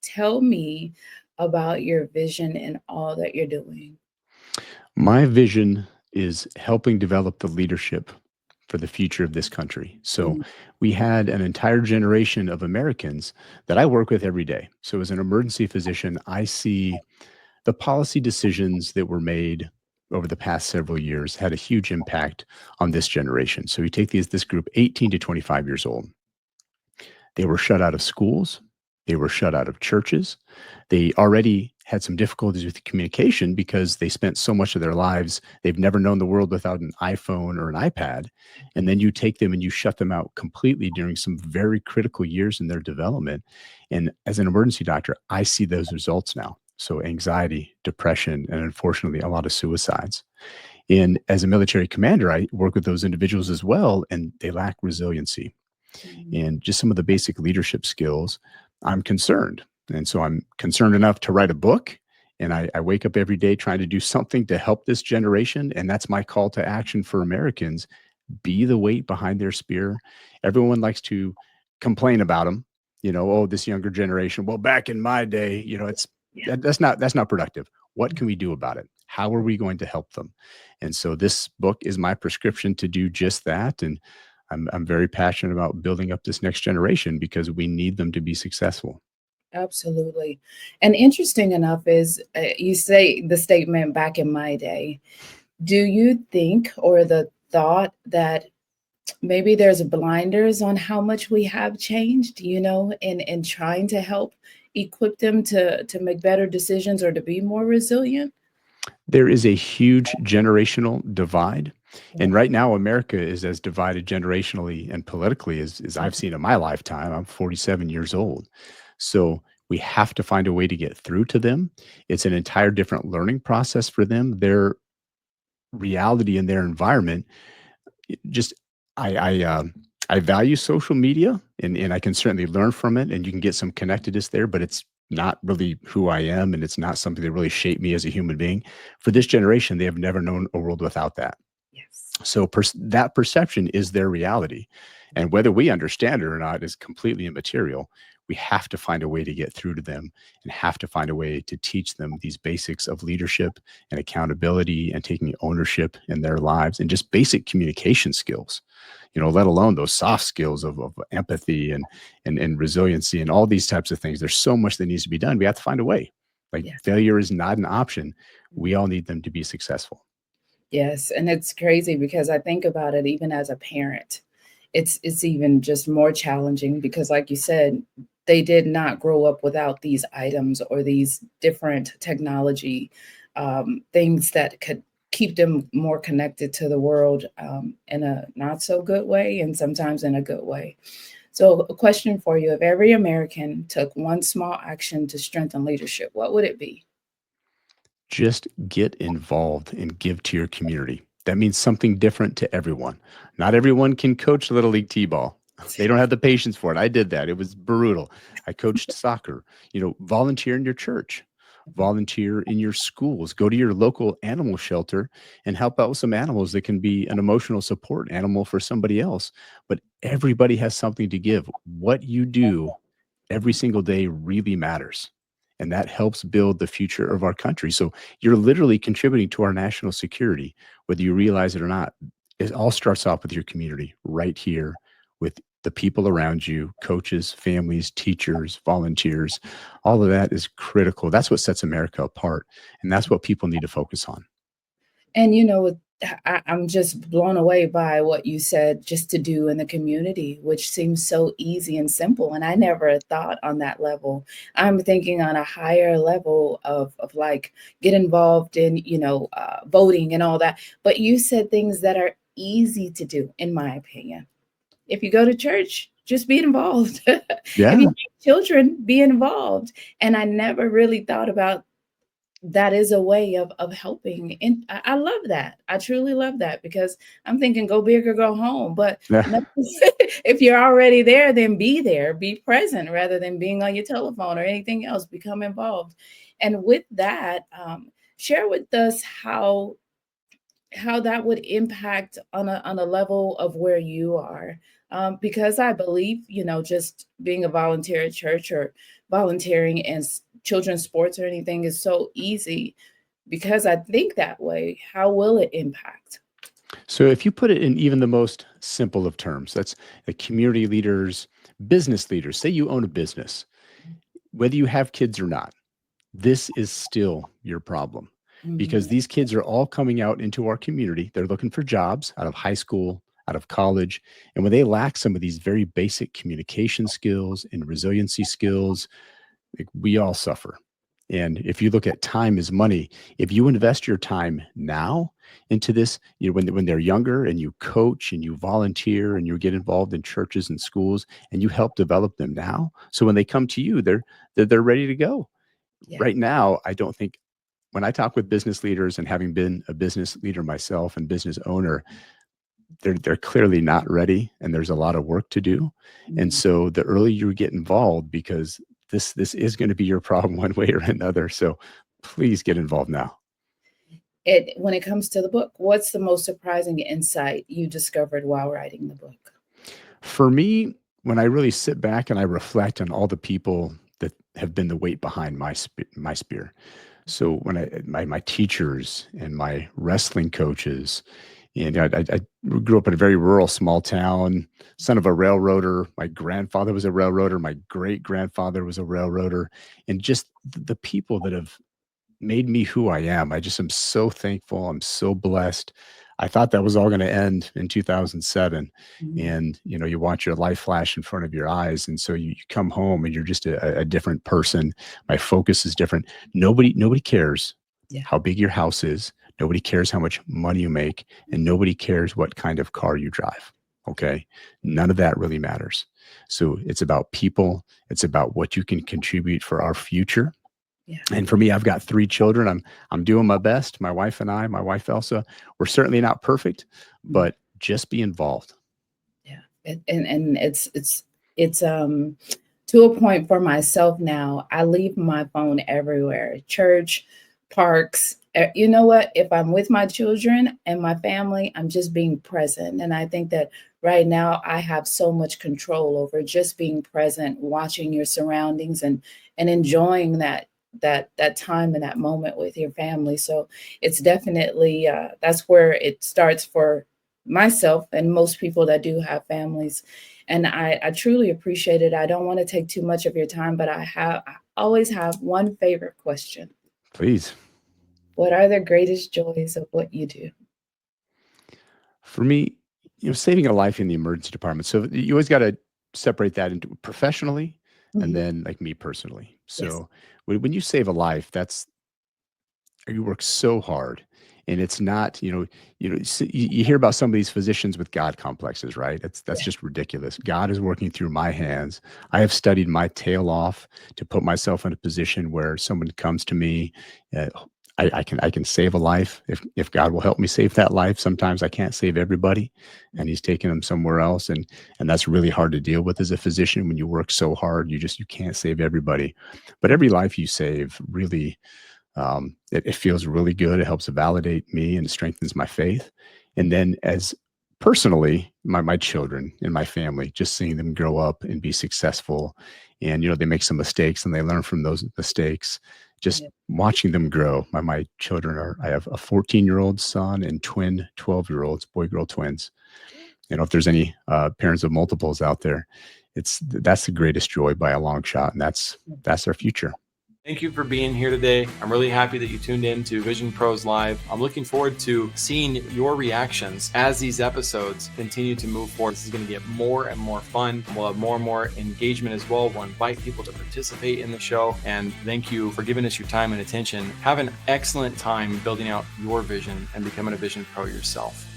Tell me about your vision and all that you're doing. My vision is helping develop the leadership for the future of this country. So, Mm, we had an entire generation of Americans that I work with every day. So, as an emergency physician, I see the policy decisions that were made over the past several years had a huge impact on this generation. So, you take this group 18 to 25 years old. They were shut out of schools. They were shut out of churches. They already had some difficulties with communication because they spent so much of their lives, they've never known the world without an iPhone or an iPad. And then you take them and you shut them out completely during some very critical years in their development. And as an emergency doctor, I see those results now. So, anxiety, depression, and unfortunately, a lot of suicides. And as a military commander, I work with those individuals as well, and they lack resiliency mm, and just some of the basic leadership skills, I'm concerned. And so I'm concerned enough to write a book. And I wake up every day trying to do something to help this generation. And that's my call to action for Americans: be the weight behind their spear. Everyone likes to complain about them. Oh, this younger generation. Well, back in my day, it's yeah. that's not productive. What can we do about it? How are we going to help them? And so this book is my prescription to do just that. And I'm very passionate about building up this next generation because we need them to be successful. Absolutely. And interesting enough is you say the statement back in my day. Do you think, or the thought that maybe there's blinders on how much we have changed, in trying to help equip them to make better decisions or to be more resilient? There is a huge generational divide. Yeah. And right now, America is as divided generationally and politically as I've seen in my lifetime. I'm 47 years old. So we have to find a way to get through to them. It's an entire different learning process for them. Their reality and their environment just I value social media, and I can certainly learn from it, and you can get some connectedness there, but it's not really who I am, and it's not something that really shaped me as a human being. For this generation, they have never known a world without that. Yes. So that perception is their reality. And whether we understand it or not is completely immaterial. We have to find a way to get through to them and have to find a way to teach them these basics of leadership and accountability and taking ownership in their lives and just basic communication skills, let alone those soft skills of empathy and resiliency and all these types of things. There's so much that needs to be done. We have to find a way. Like, Yeah. failure is not an option. We all need them to be successful. Yes, and it's crazy because I think about it even as a parent. It's even just more challenging because like you said, they did not grow up without these items or these different technology things that could keep them more connected to the world in a not so good way and sometimes in a good way. So, a question for you: if every American took one small action to strengthen leadership, what would it be? Just get involved and give to your community. That means something different to everyone. Not everyone can coach Little League T-ball. They don't have the patience for it. I did that. It was brutal. I coached soccer. Volunteer in your church, volunteer in your schools, go to your local animal shelter and help out with some animals that can be an emotional support animal for somebody else. But everybody has something to give. What you do every single day really matters. And that helps build the future of our country. So you're literally contributing to our national security, whether you realize it or not. It all starts off with your community right here, with the people around you, coaches, families, teachers, volunteers. All of that is critical. That's what sets America apart. And that's what people need to focus on. And I'm just blown away by what you said just to do in the community, which seems so easy and simple. And I never thought on that level. I'm thinking on a higher level of like get involved in, voting and all that. But you said things that are easy to do, in my opinion. If you go to church, just be involved. If you Yeah. have children, be involved. And I never really thought about that is a way of helping. And I love that. I truly love that because I'm thinking go big or go home. But Yeah. no, if you're already there, then be there, be present rather than being on your telephone or anything else. Become involved. And with that, share with us how that would impact on a level of where you are. Because I believe, just being a volunteer at church or volunteering in children's sports or anything is so easy because I think that way. How will it impact? So if you put it in even the most simple of terms, that's the community leaders, business leaders. Say you own a business, whether you have kids or not, this is still your problem because Mhm. these kids are all coming out into our community. They're looking for jobs out of high school, out of college. And when they lack some of these very basic communication skills and resiliency skills, like, we all suffer. And if you look at time as money, if you invest your time now into this, when they're younger and you coach and you volunteer and you get involved in churches and schools and you help develop them now, so when they come to you, they're ready to go. Yeah. Right now, I don't think when I talk with business leaders and having been a business leader myself and business owner, they're clearly not ready and there's a lot of work to do. And Mhm. so the earlier you get involved, because this is going to be your problem one way or another. So please get involved now. When it comes to the book, what's the most surprising insight you discovered while writing the book? For me, when I really sit back and I reflect on all the people that have been the weight behind my spear. So when my teachers and my wrestling coaches, and I grew up in a very rural small town, son of a railroader. My grandfather was a railroader. My great grandfather was a railroader, and just the people that have made me who I am. I just am so thankful. I'm so blessed. I thought that was all going to end in 2007. Mhm. And, you watch your life flash in front of your eyes. And so you come home and you're just a different person. My focus is different. Nobody cares Yeah. how big your house is. Nobody cares how much money you make. And nobody cares what kind of car you drive. Okay. None of that really matters. So it's about people. It's about what you can contribute for our future. Yeah. And for me, I've got 3 children. I'm doing my best. My wife and I, my wife Elsa, we're certainly not perfect, Mm. but just be involved. Yeah. And it's to a point for myself now. I leave my phone everywhere. Church, parks. You know what? If I'm with my children and my family, I'm just being present. And I think that right now I have so much control over just being present, watching your surroundings and enjoying that time and that moment with your family. So it's definitely that's where it starts for myself and most people that do have families. And I truly appreciate it. I don't want to take too much of your time, but I always have one favorite question. Please. What are the greatest joys of what you do? For me, saving a life in the emergency department. So you always got to separate that into professionally and Mhm. then like me personally. Yes. So when you save a life, you work so hard, and it's not, you hear about some of these physicians with God complexes, right? That's Yeah. just ridiculous. God is working through my hands. I have studied my tail off to put myself in a position where someone comes to me. uh, I can save a life if God will help me save that life. Sometimes I can't save everybody, and He's taking them somewhere else, and that's really hard to deal with as a physician when you work so hard. You can't save everybody, but every life you save really, it feels really good. It helps validate me and strengthens my faith. And then as personally, my children and my family, just seeing them grow up and be successful, and they make some mistakes and they learn from those mistakes. Just Yeah. watching them grow. My children I have a 14-year-old son and twin 12-year-olds, boy girl twins. If there's any parents of multiples out there, that's the greatest joy by a long shot, and that's our future. Thank you for being here today. I'm really happy that you tuned in to Vision Pros Live. I'm looking forward to seeing your reactions as these episodes continue to move forward. This is going to get more and more fun. We'll have more and more engagement as well. We'll invite people to participate in the show. And thank you for giving us your time and attention. Have an excellent time building out your vision and becoming a Vision Pro yourself.